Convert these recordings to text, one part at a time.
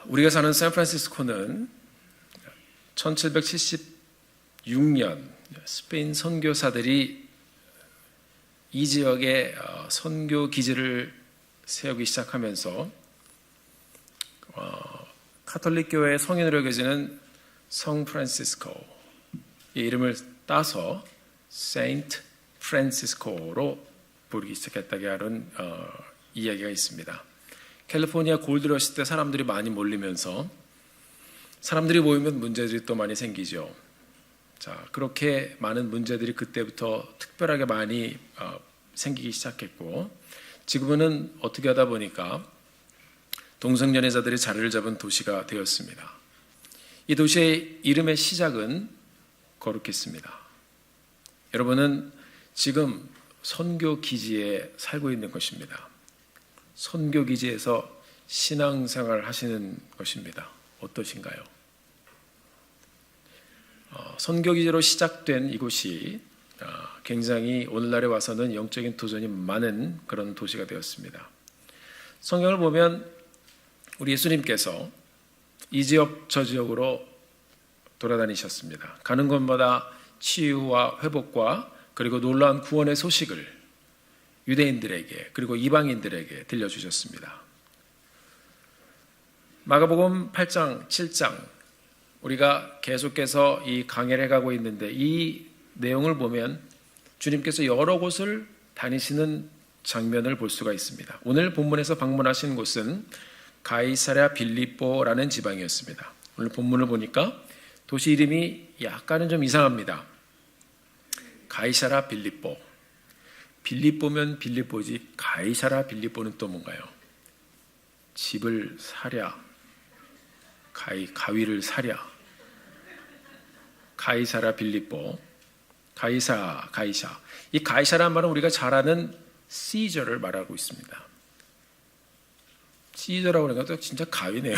우리가 사는 샌프란시스코는 1776년 스페인 선교사들이 이 지역에 선교 기지를 세우기 시작하면서 카톨릭 교회의 성인으로 여겨지는 성 프란시스코의 이름을 따서 세인트 프란시스코로 부르기 시작했다고 하는 이야기가 있습니다. 캘리포니아 골드러시 때 사람들이 많이 몰리면서 사람들이 모이면 문제들이 또 많이 생기죠. 자, 그렇게 많은 문제들이 그때부터 특별하게 많이 생기기 시작했고, 지금은 어떻게 하다 보니까 동성연애자들이 자리를 잡은 도시가 되었습니다. 이 도시의 이름의 시작은 거룩했습니다. 여러분은 지금 선교 기지에 살고 있는 것입니다. 선교 기지에서 신앙생활을 하시는 것입니다. 어떠신가요? 선교 기지로 시작된 이곳이 굉장히 오늘날에 와서는 영적인 도전이 많은 그런 도시가 되었습니다. 성경을 보면 우리 예수님께서 이 지역 저 지역으로 돌아다니셨습니다. 가는 곳마다 치유와 회복과 그리고 놀라운 구원의 소식을 유대인들에게 그리고 이방인들에게 들려주셨습니다. 마가복음 8장, 7장 우리가 계속해서 이 강해를 해가고 있는데 이 내용을 보면 주님께서 여러 곳을 다니시는 장면을 볼 수가 있습니다. 오늘 본문에서 방문하신 곳은 가이사랴 빌립보라는 지방이었습니다. 오늘 본문을 보니까 도시 이름이 약간은 좀 이상합니다. 가이사랴 빌립보. 빌립보면 빌립보지 가이사랴 빌립보는 또 뭔가요? 집을 사랴, 가위를 사랴, 가이사랴 빌립보, 가이사. 이 가이사라는 말은 우리가 잘 아는 시저를 말하고 있습니다. 시저라고 하는 것도 진짜 가위네요.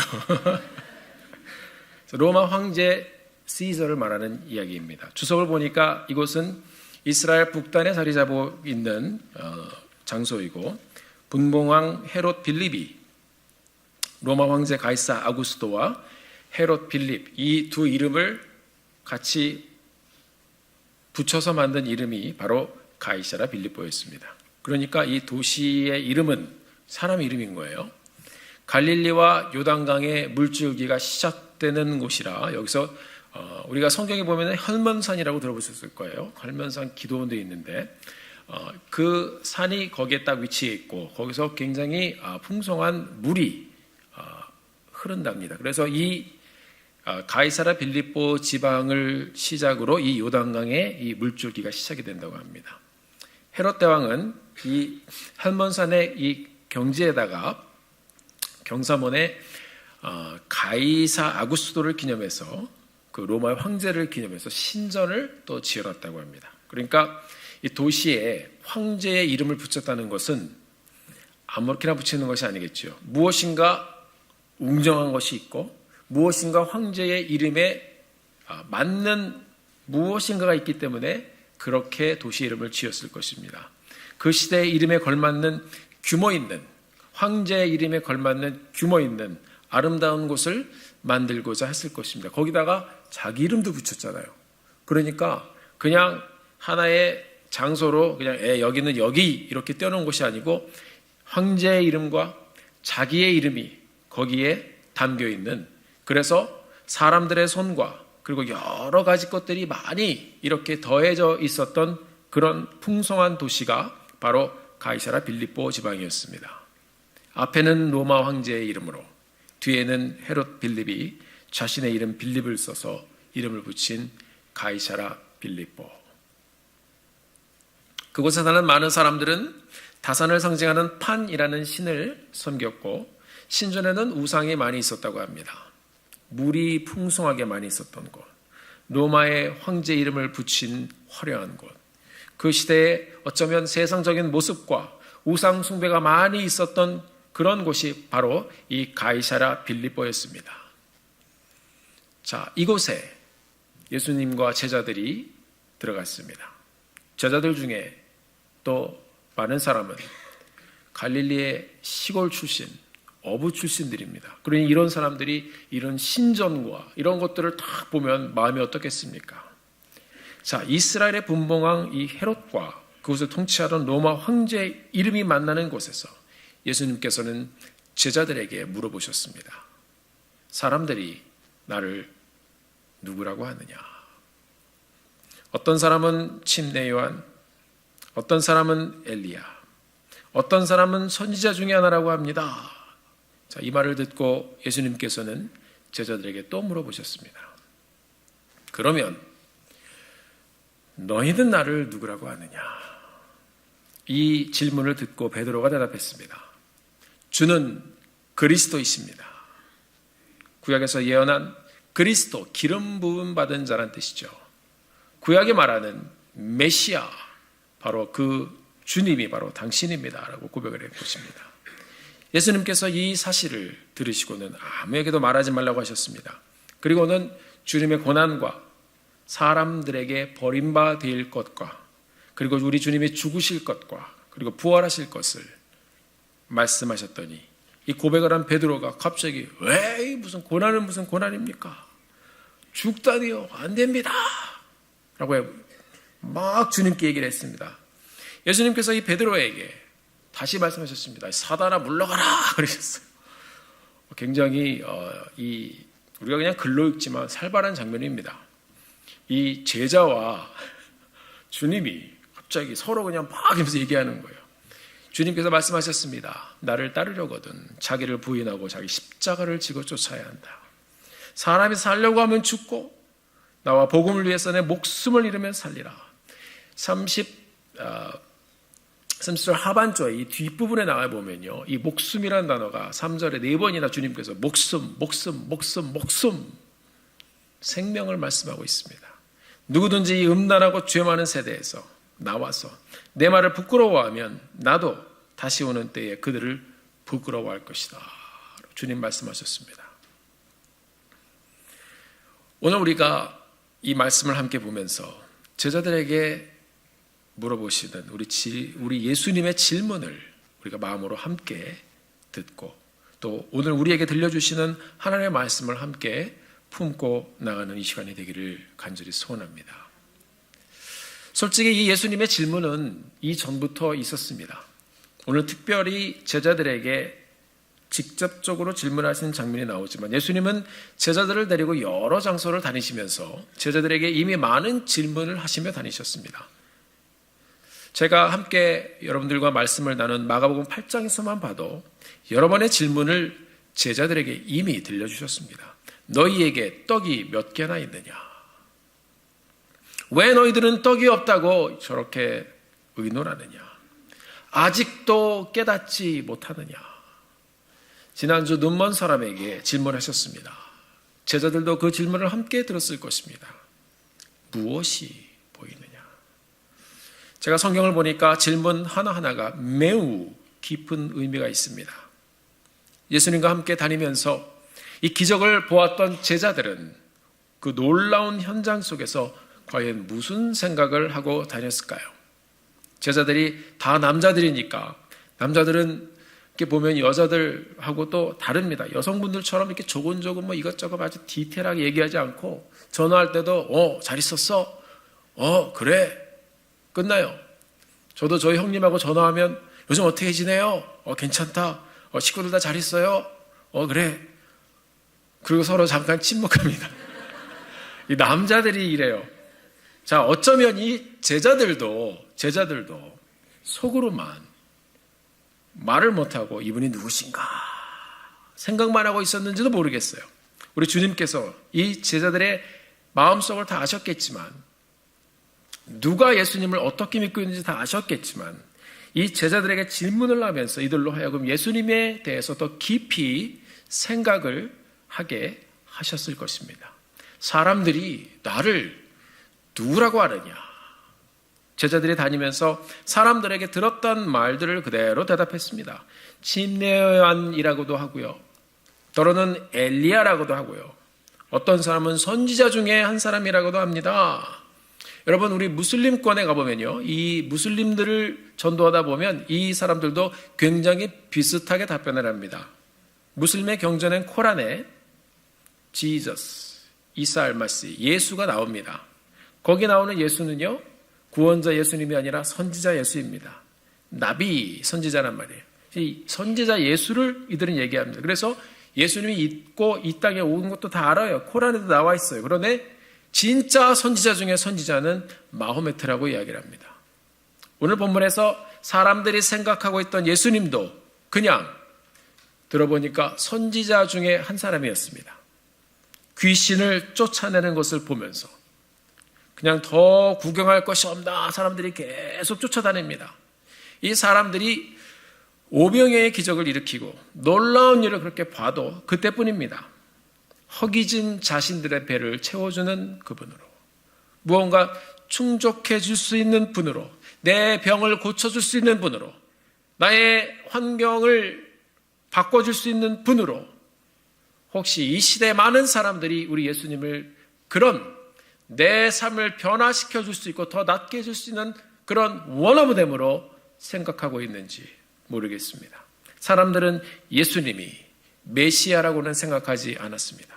로마 황제 시저를 말하는 이야기입니다. 주석을 보니까 이곳은 이스라엘 북단에 자리 잡고 있는 장소이고, 분봉왕 헤롯 빌립이 로마 황제 가이사 아구스토와 헤롯 빌립 이 두 이름을 같이 붙여서 만든 이름이 바로 가이사랴 빌립보였습니다. 그러니까 이 도시의 이름은 사람 이름인 거예요. 갈릴리와 요단강의 물줄기가 시작되는 곳이라, 여기서 우리가 성경에 보면 혈면산이라고 들어보셨을 거예요. 혈면산 기도원도 있는데 그 산이 거기에 딱 위치해 있고 거기서 굉장히 풍성한 물이 흐른답니다. 그래서 이 가이사랴 빌립보 지방을 시작으로 이 요단강의 이 물줄기가 시작이 된다고 합니다. 헤롯 대왕은 이 혈면산의 이 경지에다가 경사문에 가이사 아구스토를 기념해서 그 로마 황제를 기념해서 신전을 또 지어놨다고 합니다. 그러니까 이 도시에 황제의 이름을 붙였다는 것은 아무렇게나 붙이는 것이 아니겠죠. 무엇인가 웅장한 것이 있고 무엇인가 황제의 이름에 맞는 무엇인가가 있기 때문에 그렇게 도시 이름을 지었을 것입니다. 그 시대의 이름에 걸맞는 규모 있는, 황제의 이름에 걸맞는 규모 있는 아름다운 곳을 만들고자 했을 것입니다. 거기다가 자기 이름도 붙였잖아요. 그러니까 그냥 하나의 장소로 그냥 여기는 여기 이렇게 떼어놓은 곳이 아니고 황제의 이름과 자기의 이름이 거기에 담겨 있는, 그래서 사람들의 손과 그리고 여러 가지 것들이 많이 이렇게 더해져 있었던 그런 풍성한 도시가 바로 가이사랴 빌립보 지방이었습니다. 앞에는 로마 황제의 이름으로, 뒤에는 헤롯 빌립이 자신의 이름 빌립을 써서 이름을 붙인 가이사랴 빌립보. 그곳에 사는 많은 사람들은 다산을 상징하는 판이라는 신을 섬겼고 신전에는 우상이 많이 있었다고 합니다. 물이 풍성하게 많이 있었던 곳, 로마의 황제 이름을 붙인 화려한 곳, 그 시대에 어쩌면 세상적인 모습과 우상 숭배가 많이 있었던 그런 곳이 바로 이 가이사랴 빌립보였습니다. 자, 이곳에 예수님과 제자들이 들어갔습니다. 제자들 중에 또 많은 사람은 갈릴리의 시골 출신, 어부 출신들입니다. 그러니 이런 사람들이 이런 신전과 이런 것들을 딱 보면 마음이 어떻겠습니까? 자, 이스라엘의 분봉왕 이 헤롯과 그곳을 통치하던 로마 황제의 이름이 만나는 곳에서 예수님께서는 제자들에게 물어보셨습니다. 사람들이 나를 누구라고 하느냐? 어떤 사람은 침례 요한, 어떤 사람은 엘리야, 어떤 사람은 선지자 중에 하나라고 합니다. 자, 이 말을 듣고 예수님께서는 제자들에게 또 물어보셨습니다. 그러면 너희는 나를 누구라고 하느냐? 이 질문을 듣고 베드로가 대답했습니다. 주는 그리스도이십니다. 구약에서 예언한 그리스도, 기름 부음 받은 자란 뜻이죠. 구약이 말하는 메시아, 바로 그 주님이 바로 당신입니다 라고 고백을 해 보십니다. 예수님께서 이 사실을 들으시고는 아무에게도 말하지 말라고 하셨습니다. 그리고는 주님의 고난과 사람들에게 버림받을 것과 그리고 우리 주님이 죽으실 것과 그리고 부활하실 것을 말씀하셨더니 이 고백을 한 베드로가 갑자기 왜 무슨 고난은 무슨 고난입니까? 죽다니요 안 됩니다 라고 막 주님께 얘기를 했습니다. 예수님께서 이 베드로에게 다시 말씀하셨습니다. 사단아 물러가라 그러셨어요. 굉장히 우리가 그냥 글로 읽지만 살벌한 장면입니다. 이 제자와 주님이 갑자기 서로 그냥 막 하면서 얘기하는 거예요. 주님께서 말씀하셨습니다. 나를 따르려거든 자기를 부인하고 자기 십자가를 지고 쫓아야 한다. 사람이 살려고 하면 죽고 나와 복음을 위해서 내 목숨을 잃으면 살리라. 30절 하반절에 이 뒷부분에 나와 보면요. 이 목숨이라는 단어가 3절에 4번이나 주님께서 목숨, 목숨, 목숨, 목숨 생명을 말씀하고 있습니다. 누구든지 이 음란하고 죄 많은 세대에서 나와서 내 말을 부끄러워하면 나도 다시 오는 때에 그들을 부끄러워할 것이다. 주님 말씀하셨습니다. 오늘 우리가 이 말씀을 함께 보면서 제자들에게 물어보시는 우리 예수님의 질문을 우리가 마음으로 함께 듣고 또 오늘 우리에게 들려주시는 하나님의 말씀을 함께 품고 나가는 이 시간이 되기를 간절히 소원합니다. 솔직히 이 예수님의 질문은 이전부터 있었습니다. 오늘 특별히 제자들에게 직접적으로 질문하시는 장면이 나오지만 예수님은 제자들을 데리고 여러 장소를 다니시면서 제자들에게 이미 많은 질문을 하시며 다니셨습니다. 제가 함께 여러분들과 말씀을 나눈 마가복음 8장에서만 봐도 여러 번의 질문을 제자들에게 이미 들려주셨습니다. 너희에게 떡이 몇 개나 있느냐? 왜 너희들은 떡이 없다고 저렇게 의논하느냐? 아직도 깨닫지 못하느냐? 지난주 눈먼 사람에게 질문하셨습니다. 제자들도 그 질문을 함께 들었을 것입니다. 무엇이 보이느냐? 제가 성경을 보니까 질문 하나하나가 매우 깊은 의미가 있습니다. 예수님과 함께 다니면서 이 기적을 보았던 제자들은 그 놀라운 현장 속에서 과연 무슨 생각을 하고 다녔을까요? 제자들이 다 남자들이니까 남자들은 이렇게 보면 여자들하고 또 다릅니다. 여성분들처럼 이렇게 조곤조곤 뭐 이것저것 아주 디테일하게 얘기하지 않고 전화할 때도 잘 있었어? 그래? 끝나요. 저도 저희 형님하고 전화하면 요즘 어떻게 지내요? 괜찮다. 식구들 다 잘 있어요? 그래. 그리고 서로 잠깐 침묵합니다. 이 남자들이 이래요. 자, 어쩌면 이 제자들도 속으로만 말을 못하고 이분이 누구신가 생각만 하고 있었는지도 모르겠어요. 우리 주님께서 이 제자들의 마음속을 다 아셨겠지만 누가 예수님을 어떻게 믿고 있는지 다 아셨겠지만 이 제자들에게 질문을 하면서 이들로 하여금 예수님에 대해서 더 깊이 생각을 하게 하셨을 것입니다. 사람들이 나를 누구라고 하느냐? 제자들이 다니면서 사람들에게 들었던 말들을 그대로 대답했습니다. 침례요한이라고도 하고요. 때로는 엘리야라고도 하고요. 어떤 사람은 선지자 중에 한 사람이라고도 합니다. 여러분, 우리 무슬림권에 가보면요. 이 무슬림들을 전도하다 보면 이 사람들도 굉장히 비슷하게 답변을 합니다. 무슬림의 경전엔 코란에 지저스, 이사 알마시, 예수가 나옵니다. 거기 나오는 예수는요, 구원자 예수님이 아니라 선지자 예수입니다. 나비, 선지자란 말이에요. 이 선지자 예수를 이들은 얘기합니다. 그래서 예수님이 있고 이 땅에 온 것도 다 알아요. 코란에도 나와 있어요. 그런데 진짜 선지자 중에 선지자는 마호메트라고 이야기를 합니다. 오늘 본문에서 사람들이 생각하고 있던 예수님도 그냥 들어보니까 선지자 중에 한 사람이었습니다. 귀신을 쫓아내는 것을 보면서 그냥 더 구경할 것이 없나 사람들이 계속 쫓아다닙니다. 이 사람들이 오병이어의 기적을 일으키고 놀라운 일을 그렇게 봐도 그때뿐입니다. 허기진 자신들의 배를 채워주는 그분으로, 무언가 충족해 줄 수 있는 분으로, 내 병을 고쳐줄 수 있는 분으로, 나의 환경을 바꿔줄 수 있는 분으로, 혹시 이 시대의 많은 사람들이 우리 예수님을 그런 내 삶을 변화시켜 줄 수 있고 더 낫게 해줄 수 있는 그런 원어브댐으로 생각하고 있는지 모르겠습니다. 사람들은 예수님이 메시아라고는 생각하지 않았습니다.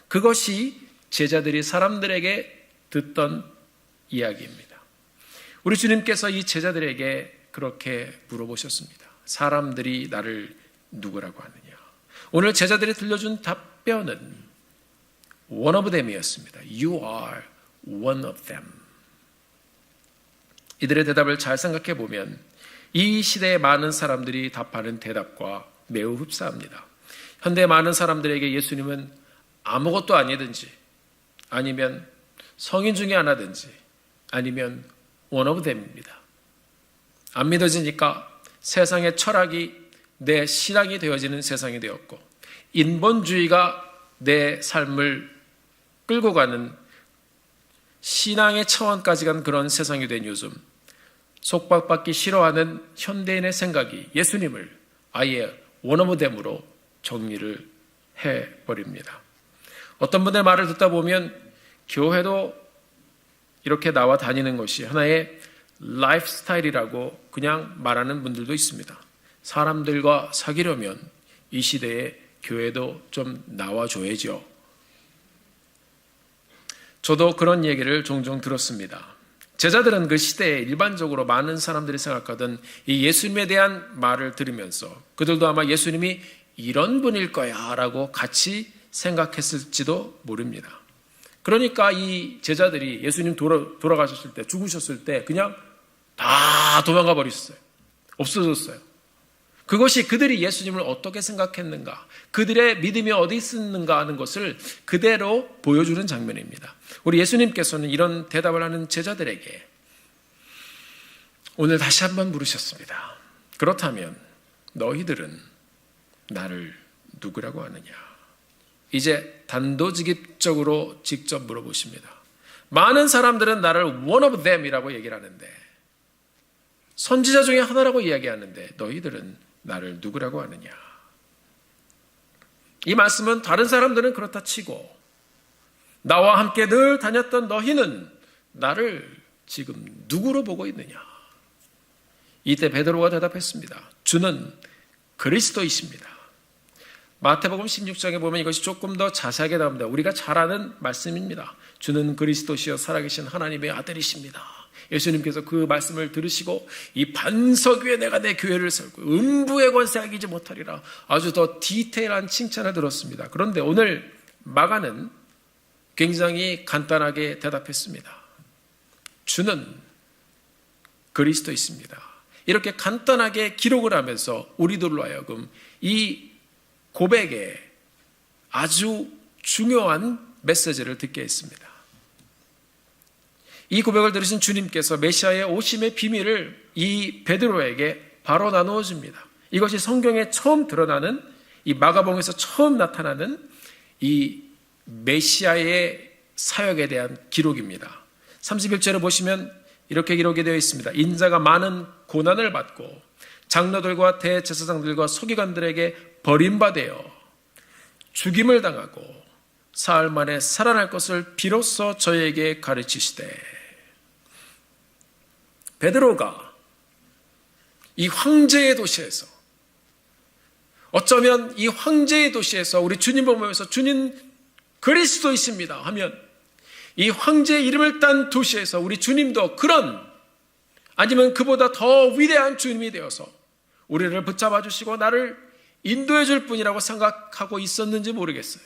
그것이 제자들이 사람들에게 듣던 이야기입니다. 우리 주님께서 이 제자들에게 그렇게 물어보셨습니다. 사람들이 나를 누구라고 하느냐? 오늘 제자들이 들려준 답변은 one of them이었습니다. You are one of them. 이들의 대답을 잘 생각해 보면 이 시대의 많은 사람들이 답하는 대답과 매우 흡사합니다. 현대 많은 사람들에게 예수님은 아무것도 아니든지, 아니면 성인 중에 하나든지, 아니면 one of them입니다. 안 믿어지니까 세상의 철학이 내 신앙이 되어지는 세상이 되었고, 인본주의가 내 삶을 끌고 가는 신앙의 차원까지 간 그런 세상이 된 요즘, 속박받기 싫어하는 현대인의 생각이 예수님을 아예 원어브댐으로 정리를 해버립니다. 어떤 분의 말을 듣다 보면 교회도 이렇게 나와 다니는 것이 하나의 라이프 스타일이라고 그냥 말하는 분들도 있습니다. 사람들과 사귀려면 이 시대에 교회도 좀 나와줘야죠. 저도 그런 얘기를 종종 들었습니다. 제자들은 그 시대에 일반적으로 많은 사람들이 생각하던 이 예수님에 대한 말을 들으면서 그들도 아마 예수님이 이런 분일 거야 라고 같이 생각했을지도 모릅니다. 그러니까 이 제자들이 예수님 돌아가셨을 때, 죽으셨을 때 그냥 다 도망가 버렸어요. 없어졌어요. 그것이 그들이 예수님을 어떻게 생각했는가, 그들의 믿음이 어디 있었는가 하는 것을 그대로 보여주는 장면입니다. 우리 예수님께서는 이런 대답을 하는 제자들에게 오늘 다시 한번 물으셨습니다. 그렇다면 너희들은 나를 누구라고 하느냐? 이제 단도직입적으로 직접 물어보십니다. 많은 사람들은 나를 one of them이라고 얘기를 하는데, 선지자 중에 하나라고 이야기하는데 너희들은 나를 누구라고 하느냐? 이 말씀은 다른 사람들은 그렇다 치고 나와 함께 늘 다녔던 너희는 나를 지금 누구로 보고 있느냐? 이때 베드로가 대답했습니다. 주는 그리스도이십니다. 마태복음 16장에 보면 이것이 조금 더 자세하게 나옵니다. 우리가 잘 아는 말씀입니다. 주는 그리스도시여 살아계신 하나님의 아들이십니다. 예수님께서 그 말씀을 들으시고 이 반석 위에 내가 내 교회를 세우고 음부의 권세가 이기지 못하리라, 아주 더 디테일한 칭찬을 들었습니다. 그런데 오늘 마가는 굉장히 간단하게 대답했습니다. 주는 그리스도이십니다. 이렇게 간단하게 기록을 하면서 우리들로 하여금 이 고백에 아주 중요한 메시지를 듣게 했습니다. 이 고백을 들으신 주님께서 메시아의 오심의 비밀을 이 베드로에게 바로 나누어 줍니다. 이것이 성경에 처음 드러나는, 이 마가복음에서 처음 나타나는 이 메시아의 사역에 대한 기록입니다. 31절을 보시면 이렇게 기록이 되어 있습니다. 인자가 많은 고난을 받고 장로들과 대제사장들과 서기관들에게 버림받아 죽임을 당하고 사흘 만에 살아날 것을 비로소 저에게 가르치시되, 베드로가 이 황제의 도시에서 어쩌면 이 황제의 도시에서 우리 주님을 보면서 주님 그리스도이십니다 하면 이 황제의 이름을 딴 도시에서 우리 주님도 그런 아니면 그보다 더 위대한 주님이 되어서 우리를 붙잡아 주시고 나를 인도해 줄 뿐이라고 생각하고 있었는지 모르겠어요.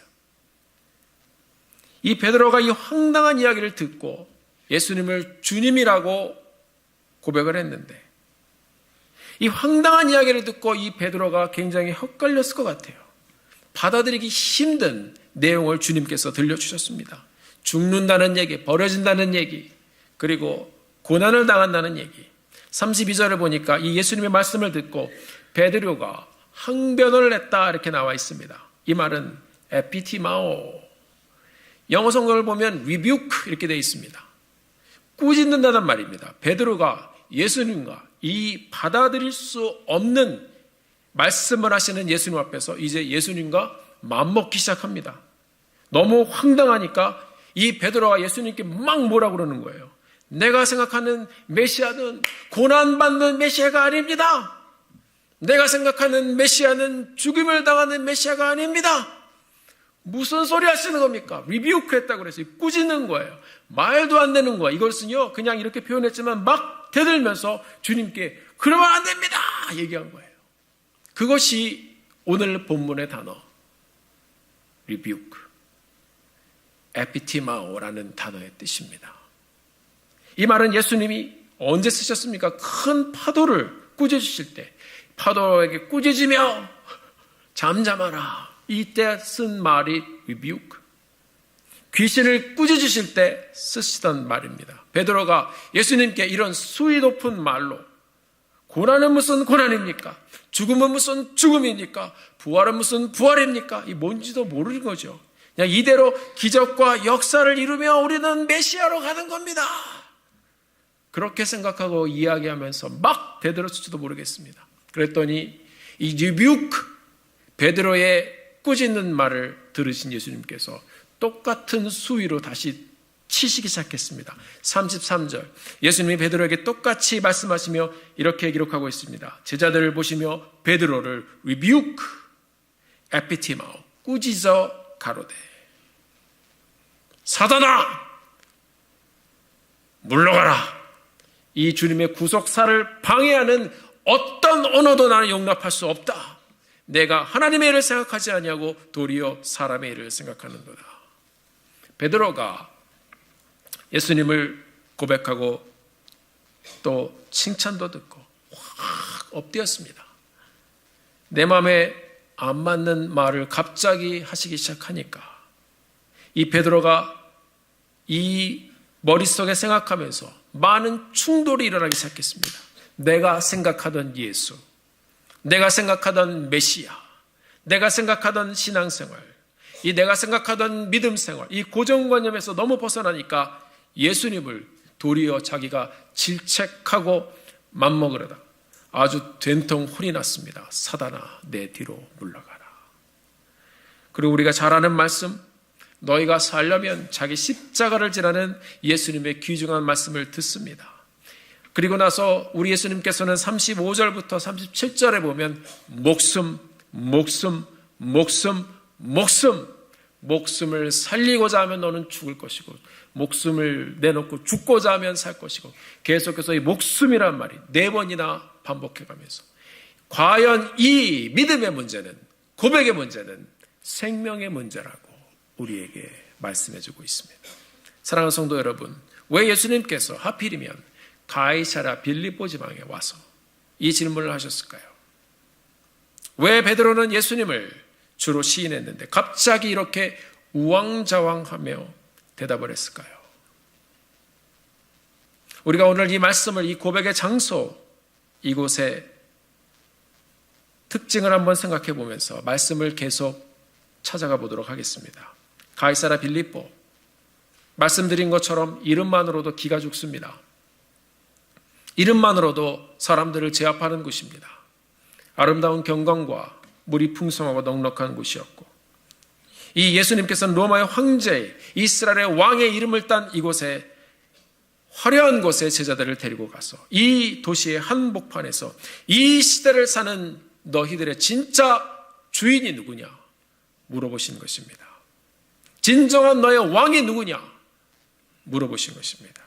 이 베드로가 이 황당한 이야기를 듣고 예수님을 주님이라고 고백을 했는데 이 황당한 이야기를 듣고 이 베드로가 굉장히 헷갈렸을 것 같아요. 받아들이기 힘든 내용을 주님께서 들려주셨습니다. 죽는다는 얘기, 버려진다는 얘기, 그리고 고난을 당한다는 얘기. 32절을 보니까 이 예수님의 말씀을 듣고 베드로가 항변을 했다 이렇게 나와 있습니다. 이 말은 에피티마오, 영어 성경을 보면 rebuke 이렇게 되어 있습니다. 꾸짖는다는 말입니다. 베드로가 예수님과 이 받아들일 수 없는 말씀을 하시는 예수님 앞에서 이제 예수님과 맞먹기 시작합니다. 너무 황당하니까 이 베드로가 예수님께 막 뭐라 그러는 거예요. 내가 생각하는 메시아는 고난받는 메시아가 아닙니다. 내가 생각하는 메시아는 죽임을 당하는 메시아가 아닙니다. 무슨 소리 하시는 겁니까? 리뷰크 했다고 그래서 꾸짖는 거예요. 말도 안 되는 거예요. 이것은요 그냥 이렇게 표현했지만 막 대들면서 주님께 그러면 안 됩니다 얘기한 거예요. 그것이 오늘 본문의 단어 리뷰크, 에피티마오라는 단어의 뜻입니다. 이 말은 예수님이 언제 쓰셨습니까? 큰 파도를 꾸짖으실 때 파도에게 꾸짖으며 잠잠하라 이때 쓴 말이 rebuke, 귀신을 꾸짖으실 때 쓰시던 말입니다. 베드로가 예수님께 이런 수위 높은 말로 고난은 무슨 고난입니까? 죽음은 무슨 죽음입니까? 부활은 무슨 부활입니까? 이 뭔지도 모르는 거죠. 그냥 이대로 기적과 역사를 이루며 우리는 메시아로 가는 겁니다. 그렇게 생각하고 이야기하면서 막 대들었을지도 모르겠습니다. 그랬더니 이 rebuke, 베드로의 꾸짖는 말을 들으신 예수님께서 똑같은 수위로 다시 치시기 시작했습니다. 33절 예수님이 베드로에게 똑같이 말씀하시며 이렇게 기록하고 있습니다. 제자들을 보시며 베드로를 rebuke, 에피티마오, 꾸짖어 가로되 사단아 물러가라. 이 주님의 구속사를 방해하는 어떤 언어도 나는 용납할 수 없다. 내가 하나님의 일을 생각하지 아니하고 도리어 사람의 일을 생각하는도다. 베드로가 예수님을 고백하고 또 칭찬도 듣고 확 엎드렸습니다. 내 마음에 안 맞는 말을 갑자기 하시기 시작하니까 이 베드로가 이 머릿속에 생각하면서 많은 충돌이 일어나기 시작했습니다. 내가 생각하던 예수, 내가 생각하던 메시아, 내가 생각하던 신앙생활, 이 내가 생각하던 믿음생활, 이 고정관념에서 너무 벗어나니까 예수님을 도리어 자기가 질책하고 맘먹으려다 아주 된통 혼이 났습니다. 사단아 내 뒤로 물러가라. 그리고 우리가 잘 아는 말씀, 너희가 살려면 자기 십자가를 지라는 예수님의 귀중한 말씀을 듣습니다. 그리고 나서 우리 예수님께서는 35절부터 37절에 보면 목숨, 목숨, 목숨, 목숨, 목숨을 살리고자 하면 너는 죽을 것이고 목숨을 내놓고 죽고자 하면 살 것이고 계속해서 이 목숨이란 말이 4번이나 반복해가면서 과연 이 믿음의 문제는, 고백의 문제는 생명의 문제라고 우리에게 말씀해주고 있습니다. 사랑하는 성도 여러분, 왜 예수님께서 하필이면 가이사랴 빌립보 지방에 와서 이 질문을 하셨을까요? 왜 베드로는 예수님을 주로 시인했는데 갑자기 이렇게 우왕좌왕하며 대답을 했을까요? 우리가 오늘 이 말씀을, 이 고백의 장소, 이곳의 특징을 한번 생각해 보면서 말씀을 계속 찾아가 보도록 하겠습니다. 가이사랴 빌립보, 말씀드린 것처럼 이름만으로도 기가 죽습니다. 이름만으로도 사람들을 제압하는 곳입니다. 아름다운 경관과 물이 풍성하고 넉넉한 곳이었고, 이 예수님께서는 로마의 황제, 이스라엘의 왕의 이름을 딴 이곳에, 화려한 곳에 제자들을 데리고 가서 이 도시의 한복판에서 이 시대를 사는 너희들의 진짜 주인이 누구냐 물어보신 것입니다. 진정한 너의 왕이 누구냐 물어보신 것입니다.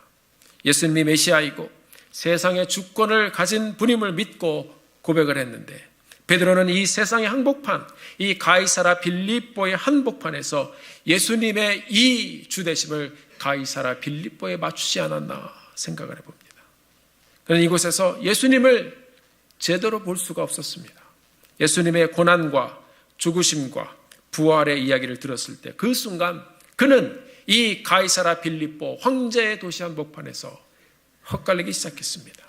예수님이 메시아이고 세상의 주권을 가진 분임을 믿고 고백을 했는데 베드로는 이 세상의 한복판, 이 가이사라 빌립보의 한복판에서 예수님의 이 주대심을 가이사라 빌립보에 맞추지 않았나 생각을 해봅니다. 그는 이곳에서 예수님을 제대로 볼 수가 없었습니다. 예수님의 고난과 죽으심과 부활의 이야기를 들었을 때 그 순간 그는 이 가이사라 빌립보 황제의 도시 한복판에서 헛갈리기 시작했습니다.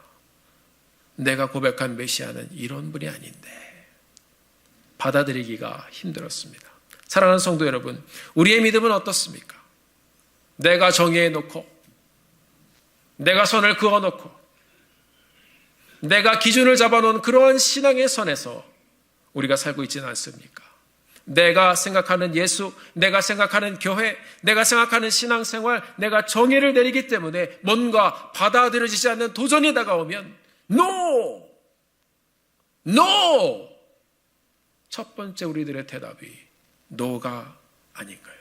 내가 고백한 메시아는 이런 분이 아닌데 받아들이기가 힘들었습니다. 사랑하는 성도 여러분, 우리의 믿음은 어떻습니까? 내가 정해놓고 내가 선을 그어놓고 내가 기준을 잡아놓은 그러한 신앙의 선에서 우리가 살고 있지는 않습니까? 내가 생각하는 예수, 내가 생각하는 교회, 내가 생각하는 신앙생활, 내가 정의를 내리기 때문에 뭔가 받아들여지지 않는 도전이 다가오면 No! No! 첫 번째 우리들의 대답이 No가 아닌가요?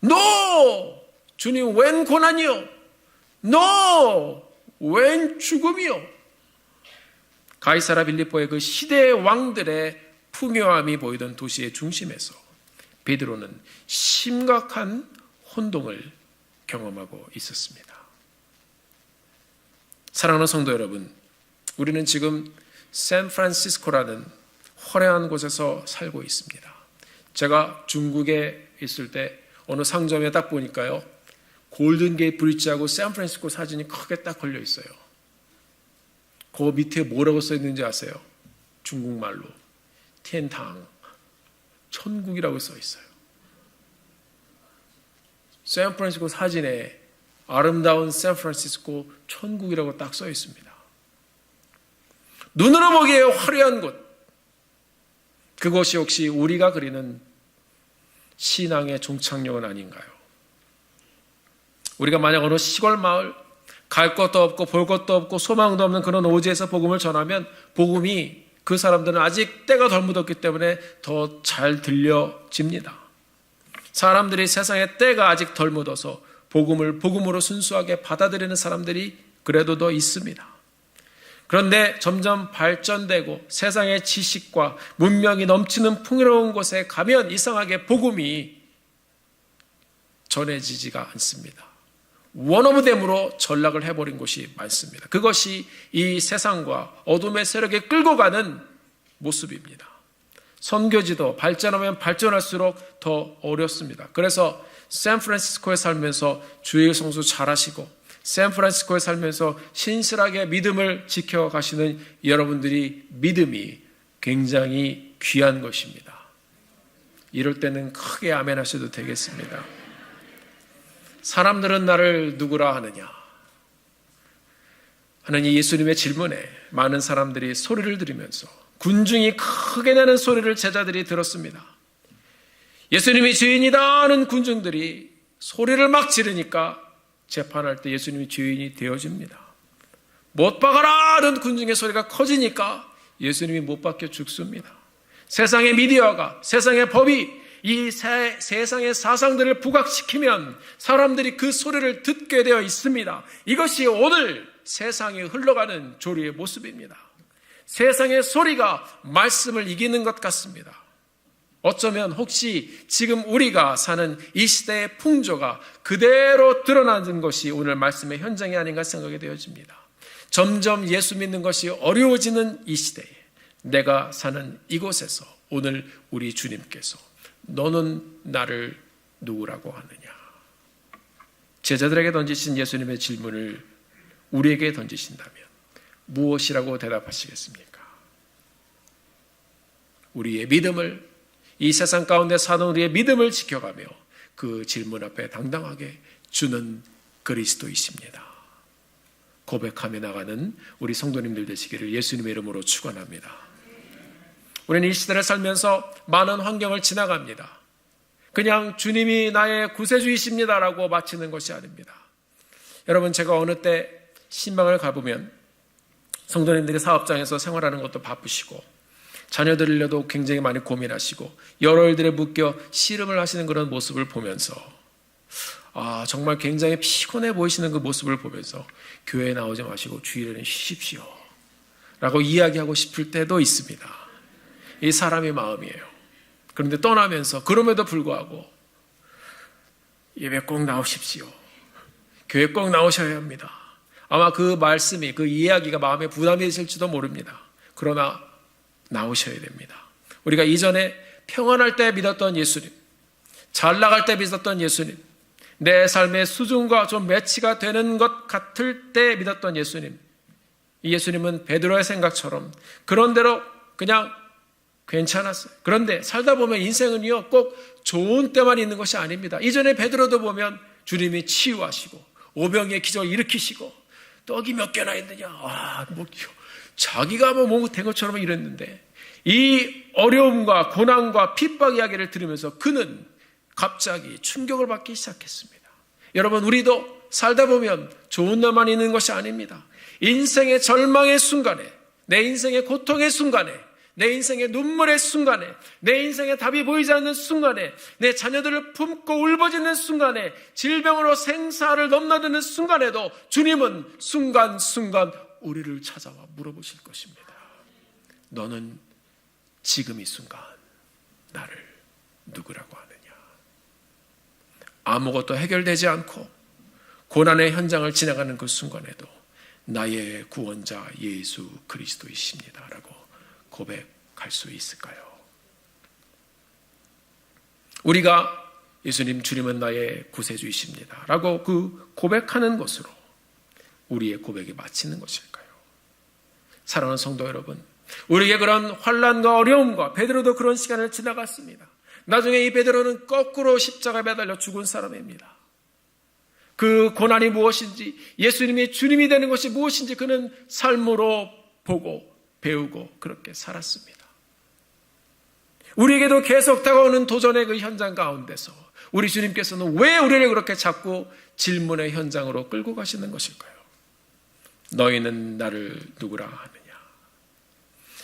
No! 주님 웬 고난이요? No! 웬 죽음이요? 가이사라 빌립보의 그 시대의 왕들의 풍요함이 보이던 도시의 중심에서 베드로는 심각한 혼동을 경험하고 있었습니다. 사랑하는 성도 여러분, 우리는 지금 샌프란시스코라는 화려한 곳에서 살고 있습니다. 제가 중국에 있을 때 어느 상점에 딱 보니까요, 골든게이트 브릿지하고 샌프란시스코 사진이 크게 딱 걸려 있어요. 그 밑에 뭐라고 써 있는지 아세요? 중국말로 텐탕, 천국이라고 써 있어요. 샌프란시스코 사진에 아름다운 샌프란시스코 천국이라고 딱 써 있습니다. 눈으로 보기에 화려한 곳, 그것이 혹시 우리가 그리는 신앙의 종착역은 아닌가요? 우리가 만약 어느 시골 마을, 갈 것도 없고 볼 것도 없고 소망도 없는 그런 오지에서 복음을 전하면 복음이 그 사람들은 아직 때가 덜 묻었기 때문에 더 잘 들려집니다. 사람들이 세상에 때가 아직 덜 묻어서 복음을 복음으로 순수하게 받아들이는 사람들이 그래도 더 있습니다. 그런데 점점 발전되고 세상의 지식과 문명이 넘치는 풍요로운 곳에 가면 이상하게 복음이 전해지지가 않습니다. 원오브댐으로 전락을 해버린 곳이 많습니다. 그것이 이 세상과 어둠의 세력에 끌고 가는 모습입니다. 선교지도 발전하면 발전할수록 더 어렵습니다. 그래서 샌프란시스코에 살면서 주일 성수 잘하시고 샌프란시스코에 살면서 신실하게 믿음을 지켜가시는 여러분들이 믿음이 굉장히 귀한 것입니다. 이럴 때는 크게 아멘 하셔도 되겠습니다. 사람들은 나를 누구라 하느냐 하는 이 예수님의 질문에 많은 사람들이 소리를 들으면서 군중이 크게 내는 소리를 제자들이 들었습니다. 예수님이 주인이다 하는 군중들이 소리를 막 지르니까 재판할 때 예수님이 주인이 되어집니다. 못 박아라 하는 군중의 소리가 커지니까 예수님이 못 박혀 죽습니다. 세상의 미디어가, 세상의 법이 이 세상의 사상들을 부각시키면 사람들이 그 소리를 듣게 되어 있습니다. 이것이 오늘 세상에 흘러가는 조리의 모습입니다. 세상의 소리가 말씀을 이기는 것 같습니다. 어쩌면 혹시 지금 우리가 사는 이 시대의 풍조가 그대로 드러나는 것이 오늘 말씀의 현장이 아닌가 생각이 되어집니다. 점점 예수 믿는 것이 어려워지는 이 시대에 내가 사는 이곳에서 오늘 우리 주님께서 너는 나를 누구라고 하느냐? 제자들에게 던지신 예수님의 질문을 우리에게 던지신다면 무엇이라고 대답하시겠습니까? 우리의 믿음을, 이 세상 가운데 사는 우리의 믿음을 지켜가며 그 질문 앞에 당당하게 주는 그리스도이십니다. 고백하며 나가는 우리 성도님들 되시기를 예수님의 이름으로 축원합니다. 우리는 이 시대를 살면서 많은 환경을 지나갑니다. 그냥 주님이 나의 구세주이십니다라고 마치는 것이 아닙니다. 여러분, 제가 어느 때 신방을 가보면 성도님들이 사업장에서 생활하는 것도 바쁘시고 자녀들이라도 굉장히 많이 고민하시고 여러 일들에 묶여 씨름을 하시는 그런 모습을 보면서 정말 굉장히 피곤해 보이시는 그 모습을 보면서 교회에 나오지 마시고 주일에는 쉬십시오 라고 이야기하고 싶을 때도 있습니다. 이 사람의 마음이에요. 그런데 떠나면서 그럼에도 불구하고 예배 꼭 나오십시오. 교회 꼭 나오셔야 합니다. 아마 그 말씀이, 그 이야기가 마음에 부담이 되실지도 모릅니다. 그러나 나오셔야 됩니다. 우리가 이전에 평안할 때 믿었던 예수님, 잘 나갈 때 믿었던 예수님, 내 삶의 수준과 좀 매치가 되는 것 같을 때 믿었던 예수님, 이 예수님은 베드로의 생각처럼 그런 대로 그냥 괜찮았어요. 그런데 살다 보면 인생은요 꼭 좋은 때만 있는 것이 아닙니다. 이전에 베드로도 보면 주님이 치유하시고 오병이의 기적을 일으키시고 떡이 몇 개나 있느냐, 자기가 된 것처럼 이랬는데 이 어려움과 고난과 핍박 이야기를 들으면서 그는 갑자기 충격을 받기 시작했습니다. 여러분, 우리도 살다 보면 좋은 날만 있는 것이 아닙니다. 인생의 절망의 순간에, 내 인생의 고통의 순간에, 내 인생의 눈물의 순간에, 내 인생의 답이 보이지 않는 순간에, 내 자녀들을 품고 울부짖는 순간에, 질병으로 생사를 넘나드는 순간에도 주님은 순간순간 우리를 찾아와 물어보실 것입니다. 너는 지금 이 순간 나를 누구라고 하느냐? 아무것도 해결되지 않고 고난의 현장을 지나가는 그 순간에도 나의 구원자 예수 그리스도이십니다 라고 고백할 수 있을까요? 우리가 예수님, 주님은 나의 구세주이십니다 라고 그 고백하는 것으로 우리의 고백이 마치는 것일까요? 사랑하는 성도 여러분, 우리에게 그런 환난과 어려움과, 베드로도 그런 시간을 지나갔습니다. 나중에 이 베드로는 거꾸로 십자가에 매달려 죽은 사람입니다. 그 고난이 무엇인지, 예수님이 주님이 되는 것이 무엇인지 그는 삶으로 보고 배우고 그렇게 살았습니다. 우리에게도 계속 다가오는 도전의 그 현장 가운데서 우리 주님께서는 왜 우리를 그렇게 자꾸 질문의 현장으로 끌고 가시는 것일까요? 너희는 나를 누구라 하느냐?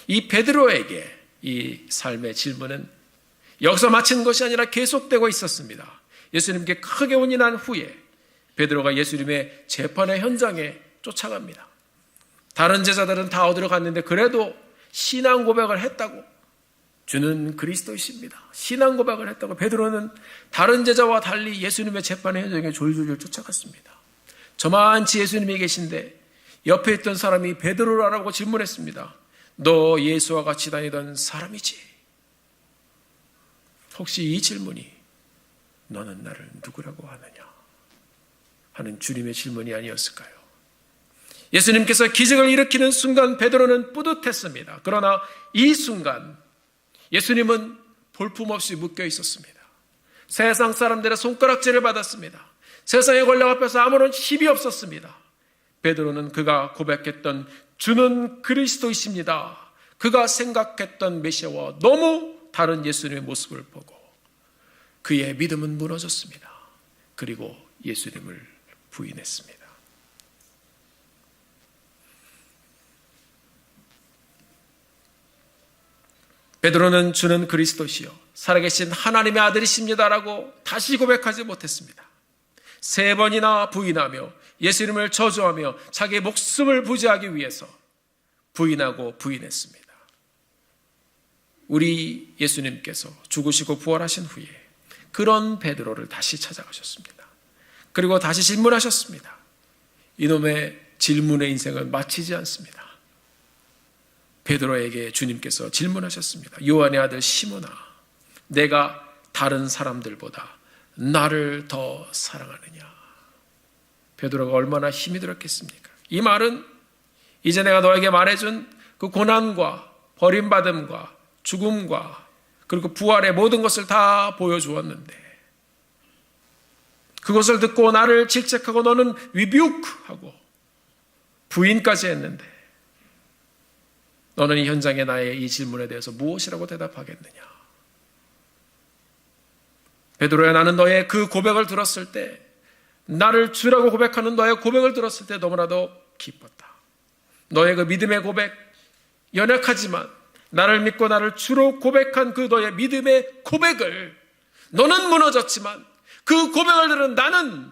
이 베드로에게 이 삶의 질문은 여기서 마친 것이 아니라 계속되고 있었습니다. 예수님께 크게 혼이 난 후에 베드로가 예수님의 재판의 현장에 쫓아갑니다. 다른 제자들은 다 어디로 갔는데 그래도 신앙 고백을 했다고, 주는 그리스도이십니다, 신앙 고백을 했다고 베드로는 다른 제자와 달리 예수님의 재판의 현장에 졸졸졸 쫓아갔습니다. 저만치 예수님이 계신데 옆에 있던 사람이 베드로라고 질문했습니다. 너 예수와 같이 다니던 사람이지? 혹시 이 질문이 너는 나를 누구라고 하느냐 하는 주님의 질문이 아니었을까요? 예수님께서 기적을 일으키는 순간 베드로는 뿌듯했습니다. 그러나 이 순간 예수님은 볼품없이 묶여 있었습니다. 세상 사람들의 손가락질을 받았습니다. 세상의 권력 앞에서 아무런 힘이 없었습니다. 베드로는 그가 고백했던 주는 그리스도이십니다, 그가 생각했던 메시아와 너무 다른 예수님의 모습을 보고 그의 믿음은 무너졌습니다. 그리고 예수님을 부인했습니다. 베드로는 주는 그리스도시요 살아계신 하나님의 아들이십니다라고 다시 고백하지 못했습니다. 3번이나 부인하며 예수님을 저주하며 자기의 목숨을 부지하기 위해서 부인하고 부인했습니다. 우리 예수님께서 죽으시고 부활하신 후에 그런 베드로를 다시 찾아가셨습니다. 그리고 다시 질문하셨습니다. 이놈의 질문의 인생은 마치지 않습니다. 베드로에게 주님께서 질문하셨습니다. 요한의 아들 시몬아, 내가 다른 사람들보다 나를 더 사랑하느냐? 베드로가 얼마나 힘이 들었겠습니까? 이 말은 이제 내가 너에게 말해준 그 고난과 버림받음과 죽음과 그리고 부활의 모든 것을 다 보여주었는데 그것을 듣고 나를 질책하고 너는 리뷰크하고 부인까지 했는데 너는 이 현장에 나의 이 질문에 대해서 무엇이라고 대답하겠느냐? 베드로야, 나는 너의 그 고백을 들었을 때, 나를 주라고 고백하는 너의 고백을 들었을 때 너무나도 기뻤다. 너의 그 믿음의 고백, 연약하지만 나를 믿고 나를 주로 고백한 그 너의 믿음의 고백을, 너는 무너졌지만 그 고백을 들은 나는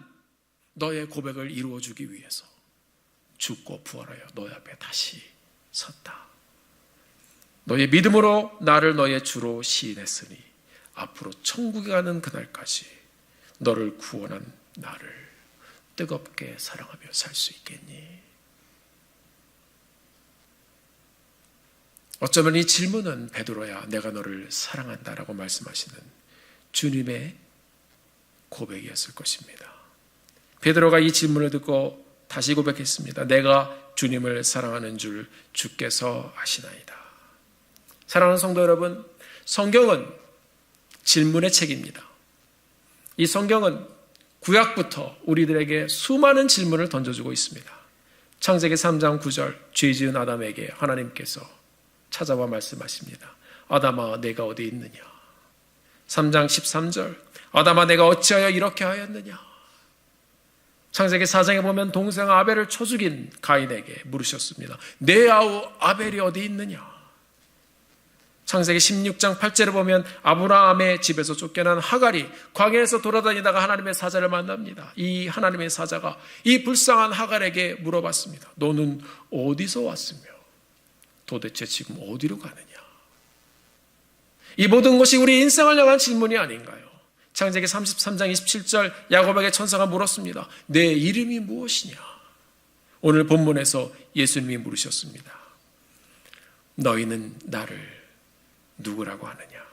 너의 고백을 이루어주기 위해서 죽고 부활하여 너의 앞에 다시 섰다. 너의 믿음으로 나를 너의 주로 시인했으니 앞으로 천국에 가는 그날까지 너를 구원한 나를 뜨겁게 사랑하며 살 수 있겠니? 어쩌면 이 질문은 베드로야, 내가 너를 사랑한다라고 말씀하시는 주님의 고백이었을 것입니다. 베드로가 이 질문을 듣고 다시 고백했습니다. 내가 주님을 사랑하는 줄 주께서 아시나이다. 사랑하는 성도 여러분, 성경은 질문의 책입니다. 이 성경은 구약부터 우리들에게 수많은 질문을 던져주고 있습니다. 창세기 3장 9절, 죄 지은 아담에게 하나님께서 찾아와 말씀하십니다. 아담아, 내가 어디 있느냐? 3장 13절, 아담아, 내가 어찌하여 이렇게 하였느냐? 창세기 4장에 보면 동생 아벨을 쳐 죽인 가인에게 물으셨습니다. 내 아우 아벨이 어디 있느냐? 창세기 16장 8절에 보면 아브라함의 집에서 쫓겨난 하갈이 광야에서 돌아다니다가 하나님의 사자를 만납니다. 이 하나님의 사자가 이 불쌍한 하갈에게 물어봤습니다. 너는 어디서 왔으며 도대체 지금 어디로 가느냐? 이 모든 것이 우리 인생을 향한 질문이 아닌가요? 창세기 33장 27절 야곱에게 천사가 물었습니다. 내 이름이 무엇이냐? 오늘 본문에서 예수님이 물으셨습니다. 너희는 나를 누구라고 하느냐?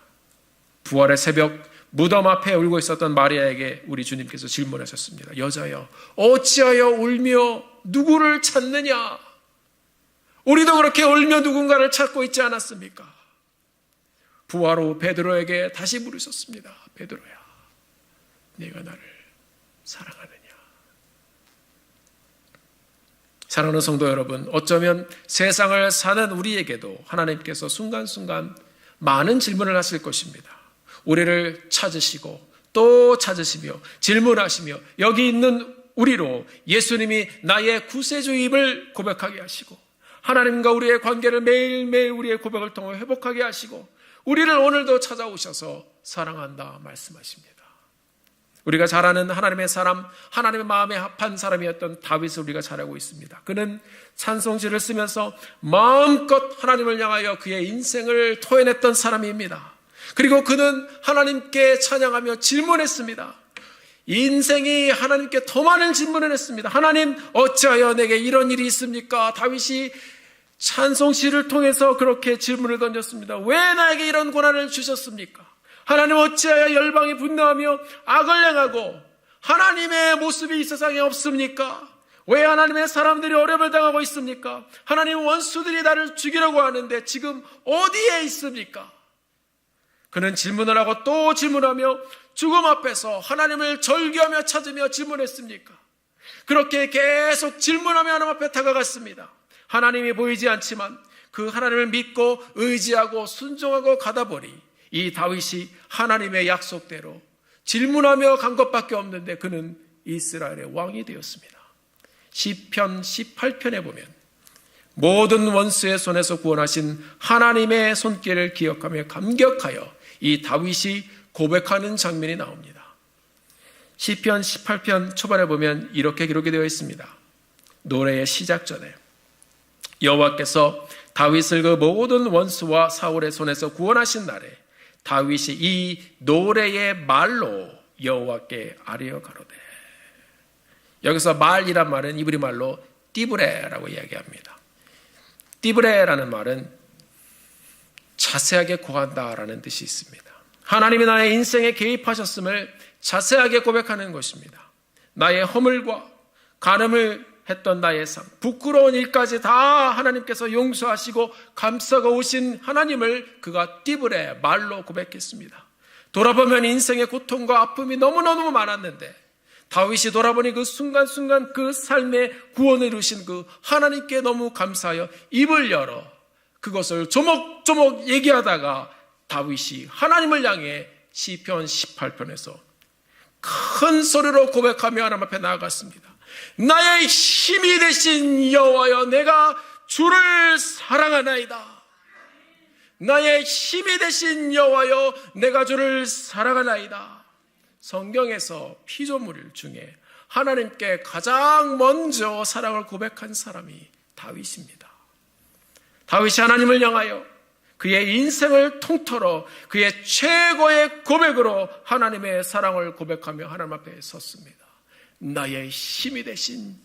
부활의 새벽 무덤 앞에 울고 있었던 마리아에게 우리 주님께서 질문하셨습니다. 여자여, 어찌하여 울며 누구를 찾느냐? 우리도 그렇게 울며 누군가를 찾고 있지 않았습니까? 부활 후 베드로에게 다시 물으셨습니다. 베드로야, 네가 나를 사랑하느냐? 사랑하는 성도 여러분, 어쩌면 세상을 사는 우리에게도 하나님께서 순간순간 많은 질문을 하실 것입니다. 우리를 찾으시고 또 찾으시며 질문하시며 여기 있는 우리로 예수님이 나의 구세주임을 고백하게 하시고 하나님과 우리의 관계를 매일매일 우리의 고백을 통해 회복하게 하시고 우리를 오늘도 찾아오셔서 사랑한다 말씀하십니다. 우리가 잘 아는 하나님의 사람, 하나님의 마음에 합한 사람이었던 다윗을 우리가 잘 알고 있습니다. 그는 찬송시를 쓰면서 마음껏 하나님을 향하여 그의 인생을 토해냈던 사람입니다. 그리고 그는 하나님께 찬양하며 질문했습니다. 인생이 하나님께 더 많은 질문을 했습니다. 하나님, 어찌하여 내게 이런 일이 있습니까? 다윗이 찬송시를 통해서 그렇게 질문을 던졌습니다. 왜 나에게 이런 고난을 주셨습니까? 하나님, 어찌하여 열방이 분노하며 악을 행하고 하나님의 모습이 이 세상에 없습니까? 왜 하나님의 사람들이 어려움을 당하고 있습니까? 하나님, 원수들이 나를 죽이려고 하는데 지금 어디에 있습니까? 그는 질문을 하고 또 질문하며 죽음 앞에서 하나님을 절규하며 찾으며 질문했습니까? 그렇게 계속 질문하며 하나님 앞에 다가갔습니다. 하나님이 보이지 않지만 그 하나님을 믿고 의지하고 순종하고 가다 보니 이 다윗이 하나님의 약속대로 질문하며 간 것밖에 없는데 그는 이스라엘의 왕이 되었습니다. 시편 18편에 보면 모든 원수의 손에서 구원하신 하나님의 손길을 기억하며 감격하여 이 다윗이 고백하는 장면이 나옵니다. 시편 18편 초반에 보면 이렇게 기록이 되어 있습니다. 노래의 시작 전에 여호와께서 다윗을 그 모든 원수와 사울의 손에서 구원하신 날에 다윗이 이 노래의 말로 여호와께 아뢰어 가로되. 여기서 말이란 말은 이브리 말로 띠브레라고 이야기합니다. 띠브레라는 말은 자세하게 고한다라는 뜻이 있습니다. 하나님이 나의 인생에 개입하셨음을 자세하게 고백하는 것입니다. 나의 허물과 간음을 했던 나의 삶, 부끄러운 일까지 다 하나님께서 용서하시고 감싸고 오신 하나님을 그가 띠브레 말로 고백했습니다. 돌아보면 인생의 고통과 아픔이 너무너무 많았는데 다윗이 돌아보니 그 순간순간 그 삶의 구원을 이루신 그 하나님께 너무 감사하여 입을 열어 그것을 조목조목 얘기하다가 다윗이 하나님을 향해 시편 18편에서 큰 소리로 고백하며 하나님 앞에 나아갔습니다. 나의 힘이 되신 여호와여, 내가 주를 사랑하나이다. 나의 힘이 되신 여호와여 내가 주를 사랑하나이다. 성경에서 피조물 중에 하나님께 가장 먼저 사랑을 고백한 사람이 다윗입니다. 다윗이 하나님을 향하여 그의 인생을 통틀어 그의 최고의 고백으로 하나님의 사랑을 고백하며 하나님 앞에 섰습니다. 나의 힘이 되신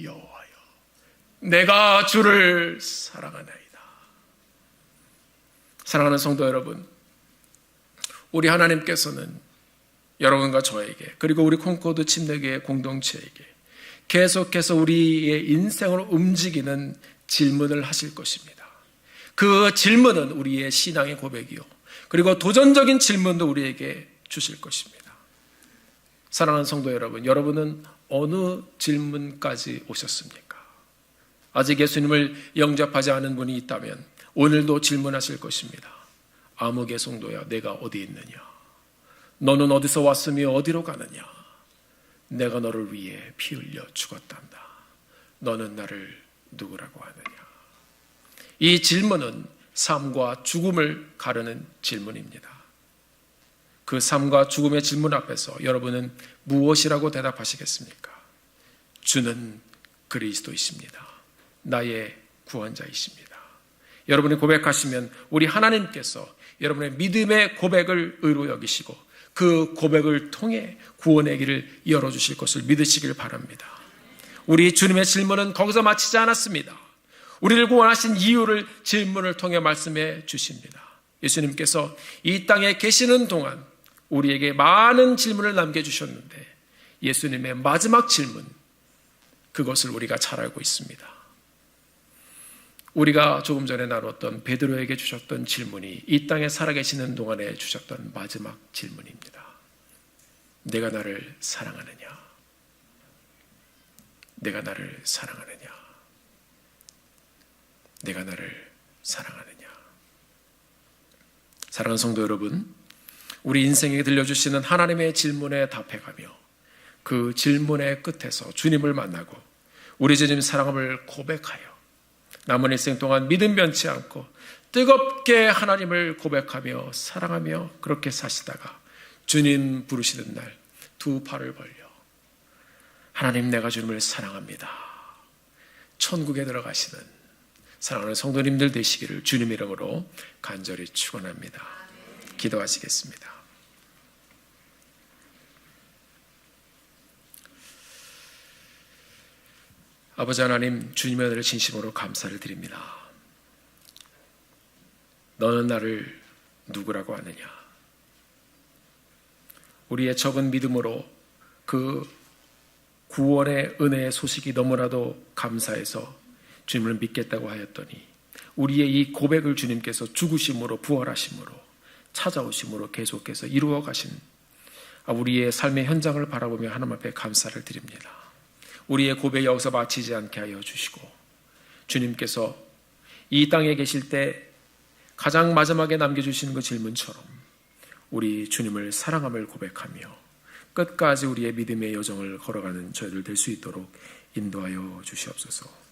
여호와여 내가 주를 사랑하나이다. 사랑하는 성도 여러분, 우리 하나님께서는 여러분과 저에게 그리고 우리 콩코드 침례교회 공동체에게 계속해서 우리의 인생을 움직이는 질문을 하실 것입니다. 그 질문은 우리의 신앙의 고백이요 그리고 도전적인 질문도 우리에게 주실 것입니다. 사랑하는 성도 여러분, 여러분은 어느 질문까지 오셨습니까? 아직 예수님을 영접하지 않은 분이 있다면 오늘도 질문하실 것입니다. 아무개 성도야, 내가 어디 있느냐? 너는 어디서 왔으며 어디로 가느냐? 내가 너를 위해 피 흘려 죽었단다. 너는 나를 누구라고 하느냐? 이 질문은 삶과 죽음을 가르는 질문입니다. 그 삶과 죽음의 질문 앞에서 여러분은 무엇이라고 대답하시겠습니까? 주는 그리스도이십니다. 나의 구원자이십니다. 여러분이 고백하시면 우리 하나님께서 여러분의 믿음의 고백을 의로 여기시고 그 고백을 통해 구원의 길을 열어주실 것을 믿으시길 바랍니다. 우리 주님의 질문은 거기서 마치지 않았습니다. 우리를 구원하신 이유를 질문을 통해 말씀해 주십니다. 예수님께서 이 땅에 계시는 동안 우리에게 많은 질문을 남겨주셨는데 예수님의 마지막 질문, 그것을 우리가 잘 알고 있습니다. 우리가 조금 전에 나눴던 베드로에게 주셨던 질문이 이 땅에 살아계시는 동안에 주셨던 마지막 질문입니다. 내가 나를 사랑하느냐? 내가 나를 사랑하느냐? 내가 나를 사랑하느냐? 사랑하는 성도 여러분, 우리 인생에 들려주시는 하나님의 질문에 답해가며 그 질문의 끝에서 주님을 만나고 우리 주님 사랑함을 고백하여 남은 일생 동안 믿음 변치 않고 뜨겁게 하나님을 고백하며 사랑하며 그렇게 사시다가 주님 부르시는 날 두 팔을 벌려 하나님 내가 주님을 사랑합니다. 천국에 들어가시는 사랑하는 성도님들 되시기를 주님 이름으로 간절히 축원합니다. 기도하시겠습니다. 아버지 하나님, 주님의 은혜를 진심으로 감사를 드립니다. 너는 나를 누구라고 하느냐? 우리의 적은 믿음으로 그 구원의 은혜의 소식이 너무나도 감사해서 주님을 믿겠다고 하였더니 우리의 이 고백을 주님께서 죽으심으로 부활하심으로 찾아오심으로 계속해서 이루어 가신 우리의 삶의 현장을 바라보며 하나님 앞에 감사를 드립니다. 우리의 고백이 여기서 마치지 않게 하여 주시고 주님께서 이 땅에 계실 때 가장 마지막에 남겨주시는 그 질문처럼 우리 주님을 사랑함을 고백하며 끝까지 우리의 믿음의 여정을 걸어가는 저희들 될 수 있도록 인도하여 주시옵소서.